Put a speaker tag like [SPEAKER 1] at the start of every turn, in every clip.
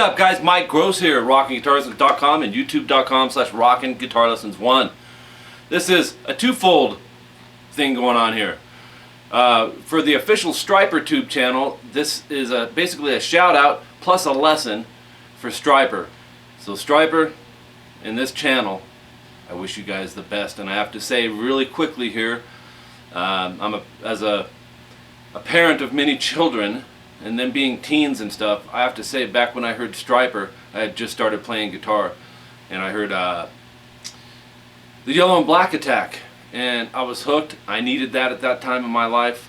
[SPEAKER 1] up, guys? Mike Gross here at rockinguitarlessons.com and youtube.com/rockinguitarlessons1. This is a twofold thing going on here. For the official STRYPER tube channel, this is basically a shout out plus a lesson for STRYPER. So STRYPER, in this channel, I wish you guys the best. And I have to say really quickly here, as a parent of many children, and then being teens and stuff, I have to say, back when I heard STRYPER, I had just started playing guitar, and I heard the Yellow and Black Attack, and I was hooked. I needed that at that time in my life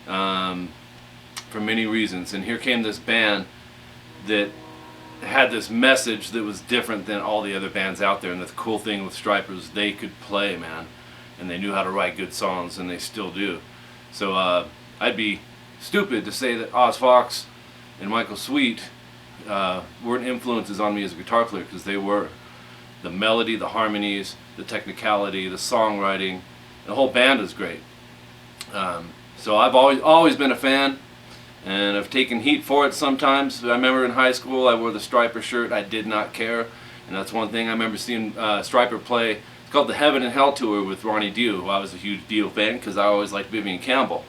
[SPEAKER 1] for many reasons. And here came this band that had this message that was different than all the other bands out there. And the cool thing with STRYPER is they could play, man, and they knew how to write good songs, and they still do. So I'd be stupid to say that Oz Fox and Michael Sweet weren't influences on me as a guitar player, because they were. The melody, the harmonies, the technicality, the songwriting, the whole band is great. So I've always been a fan, and I've taken heat for it sometimes. I remember in high school I wore the STRYPER shirt. I did not care, and that's one thing. I remember seeing STRYPER play. It's called the Heaven and Hell Tour with Ronnie Dio, who I was a huge Dio fan because I always liked Vivian Campbell.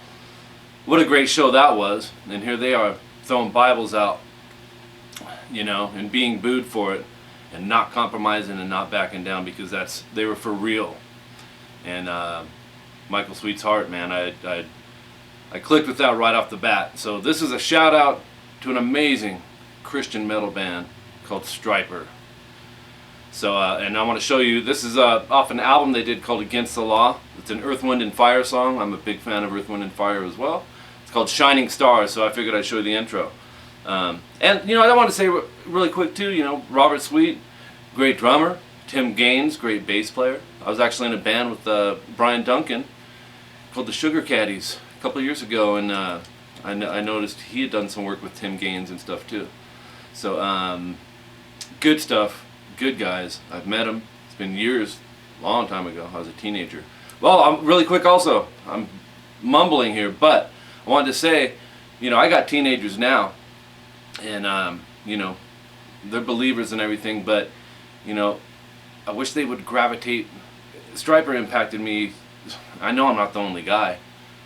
[SPEAKER 1] What a great show that was. And here they are throwing Bibles out, you know, and being booed for it, and not compromising and not backing down, because they were for real. And Michael Sweet's heart, man, I clicked with that right off the bat. So this is a shout out to an amazing Christian metal band called STRYPER. So and I want to show you, this is off an album they did called Against the Law. It's an Earth, Wind and Fire song. I'm a big fan of Earth, Wind and Fire as well. It's called Shining Stars, so I figured I'd show you the intro. And you know, I want to say really quick too, you know, Robert Sweet, great drummer. Tim Gaines, great bass player. I was actually in a band with Brian Duncan called the Sugar Caddies a couple of years ago, and I noticed he had done some work with Tim Gaines and stuff too. So good stuff, good guys. I've met them. It's been years, long time ago. I was a teenager. Well, I'm really quick also. I'm mumbling here, but I wanted to say, you know, I got teenagers now, and you know, they're believers and everything, but you know, I wish they would gravitate. STRYPER impacted me. I know I'm not the only guy,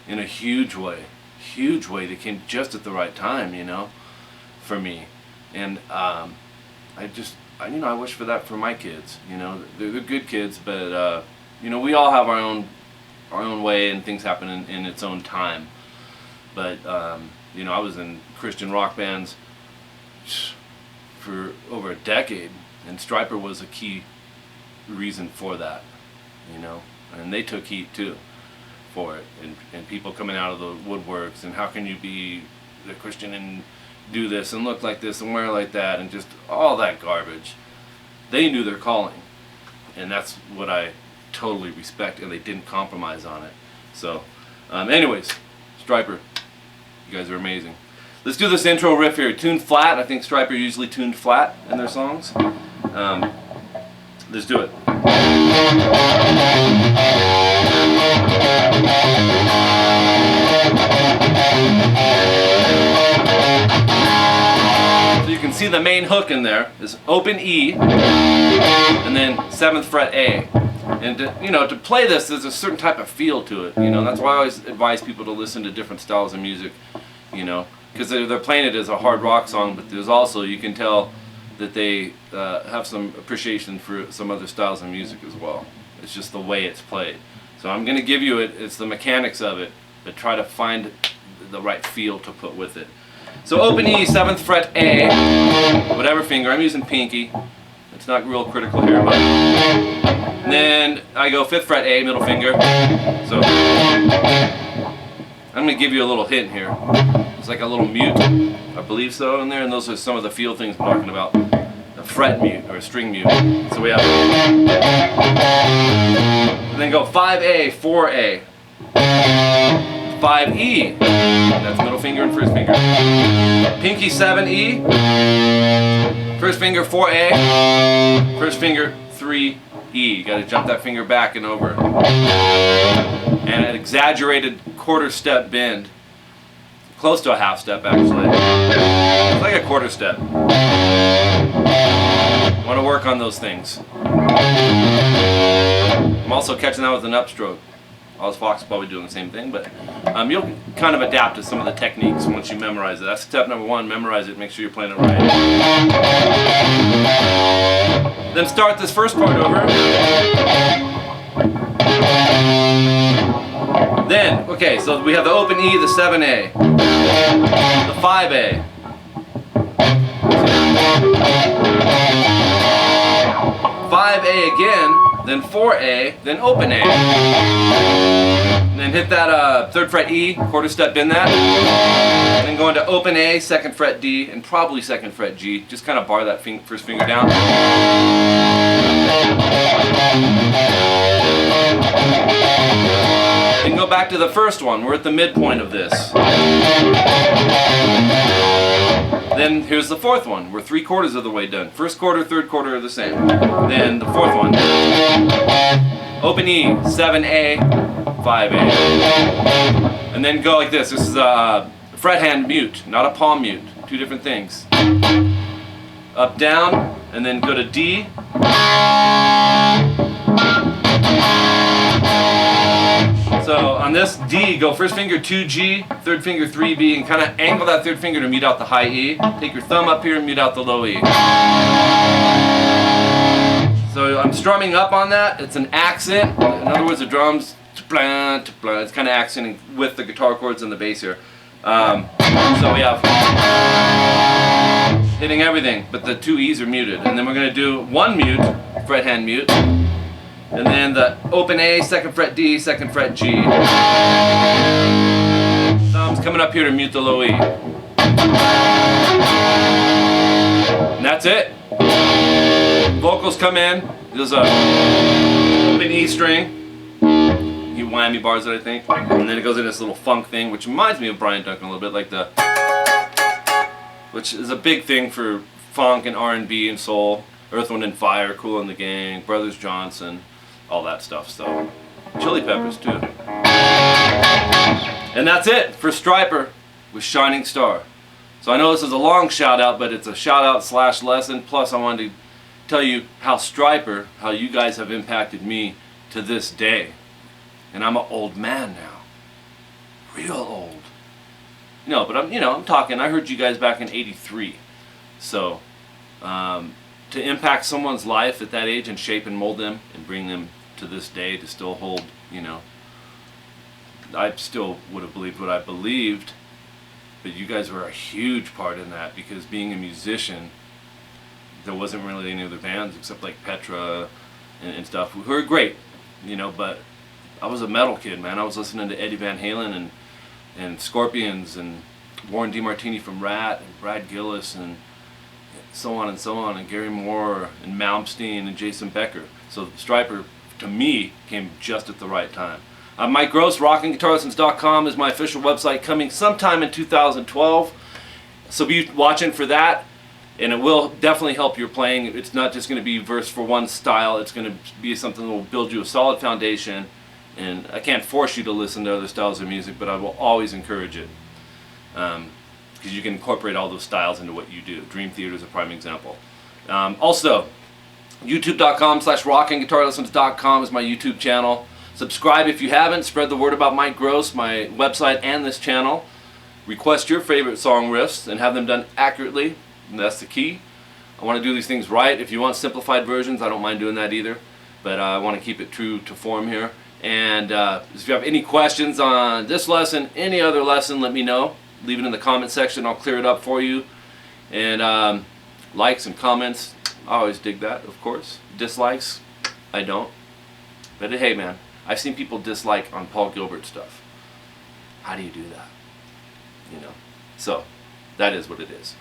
[SPEAKER 1] in a huge way. Huge way. They came just at the right time, you know, for me. And you know, I wish for that for my kids. You know, they're good kids, but you know, we all have our own way, and things happen in its own time. But you know, I was in Christian rock bands for over a decade, and STRYPER was a key reason for that, you know, and they took heat too for it, and people coming out of the woodworks, and how can you be a Christian and do this and look like this and wear like that, and just all that garbage. They knew their calling, and that's what I totally respect, and they didn't compromise on it. So anyways, STRYPER, you guys are amazing. Let's do this intro riff here, tuned flat. I think STRYPER usually tuned flat in their songs. Let's do it. So you can see the main hook in there is open E, and then 7th fret A. And you know, to play this, there's a certain type of feel to it. You know, that's why I always advise people to listen to different styles of music. You know, because they're playing it as a hard rock song, but there's also, you can tell that they have some appreciation for some other styles of music as well. It's just the way it's played. So I'm going to give you it's the mechanics of it, but try to find the right feel to put with it. So open E, 7th fret A, whatever finger. I'm using pinky. It's not real critical here, but. And then I go 5th fret A, middle finger. So I'm going to give you a little hint here. It's like a little mute, I believe so, in there, and those are some of the feel things I'm talking about. A fret mute, or a string mute. So we have, and then go 5A, 4A, 5E, that's middle finger and first finger. Pinky 7E, first finger 4A, first finger 3E. You gotta jump that finger back and over. And an exaggerated quarter step bend close to a half step actually. It's like a quarter step. I want to work on those things. I'm also catching that with an upstroke. Oz Fox is probably doing the same thing, but you'll kind of adapt to some of the techniques once you memorize it. That's step number one, memorize it, make sure you're playing it right. Then start this first part over. Then, okay, so we have the open E, the 7A, the 5A, 5A again, then 4A, then open A. And then hit that 3rd fret E, quarter step in that. And then go into open A, 2nd fret D, and probably 2nd fret G. Just kind of bar that first finger down. Then go back to the first one. We're at the midpoint of this. Then here's the 4th one. We're 3/4 of the way done. 1st quarter, 3rd quarter are the same. Then the 4th one. Open E, 7A, 5A. And then go like this. This is a fret hand mute, not a palm mute. Two different things. Up, down, and then go to D. So on this D, go first finger 2G, 3rd finger 3B, and kind of angle that 3rd finger to mute out the high E. Take your thumb up here and mute out the low E. So I'm strumming up on that. It's an accent. In other words, the drums, it's kind of accenting with the guitar chords and the bass here. So we have hitting everything, but the 2 E's are muted. And then we're going to do one mute, fret hand mute. And then the open A, 2nd fret D, 2nd fret G. Thumbs coming up here to mute the low E. And that's it. Vocals come in. There's a open E string. You whammy bars it, I think. And then it goes in this little funk thing, which reminds me of Brian Duncan a little bit, like the, which is a big thing for funk and R&B and soul. Earth, Wind and Fire, Kool and the Gang, Brothers Johnson. All that stuff, so Chili Peppers too. And that's it for Stryper with Shining Star. So I know this is a long shout out, but it's a shout out / lesson. Plus I wanted to tell you how Stryper, how you guys have impacted me to this day. And I'm an old man now. Real old. No, but I'm talking, I heard you guys back in '83. So to impact someone's life at that age and shape and mold them and bring them to this day to still hold, I still would have believed what I believed, but you guys were a huge part in that, because being a musician, there wasn't really any other bands except like Petra and stuff who were great, but I was a metal kid, man. I was listening to Eddie Van Halen and Scorpions and Warren DeMartini from Rat and Brad Gillis and so on, and Gary Moore and Malmsteen and Jason Becker. So Stryper, to me, came just at the right time. Mike Gross, rockinguitarlessons.com is my official website, coming sometime in 2012. So be watching for that, and it will definitely help your playing. It's not just going to be verse for one style. It's going to be something that will build you a solid foundation, and I can't force you to listen to other styles of music, but I will always encourage it. Because you can incorporate all those styles into what you do. Dream Theater is a prime example. Also, youtube.com/rockinguitarlessons.com is my YouTube channel. Subscribe if you haven't. Spread the word about Mike Gross, my website, and this channel. Request your favorite song riffs and have them done accurately. And that's the key. I want to do these things right. If you want simplified versions, I don't mind doing that either. But I want to keep it true to form here. And if you have any questions on this lesson, any other lesson, let me know. Leave it in the comment section. I'll clear it up for you. And likes and comments, I always dig that, of course. Dislikes, I don't. But hey, man, I've seen people dislike on Paul Gilbert stuff. How do you do that? So that is what it is.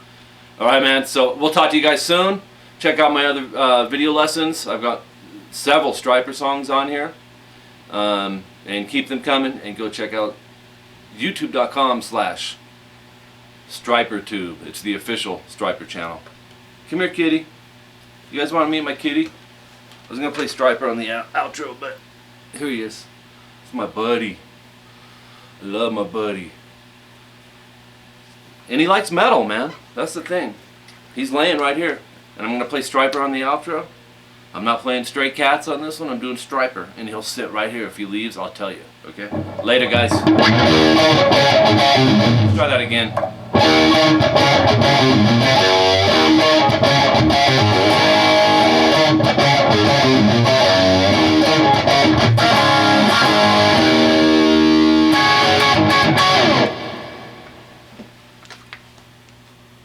[SPEAKER 1] All right, man. So we'll talk to you guys soon. Check out my other video lessons. I've got several Stryper songs on here. And keep them coming. And go check out youtube.com/StryperTube. It's the official Stryper channel. Come here, kitty. You guys want to meet my kitty? I was going to play Stryper on the outro, but here he is. It's my buddy. I love my buddy. And he likes metal, man. That's the thing. He's laying right here. And I'm going to play Stryper on the outro. I'm not playing Stray Cats on this one. I'm doing Stryper. And he'll sit right here. If he leaves, I'll tell you. Okay? Later, guys. Let's try that again.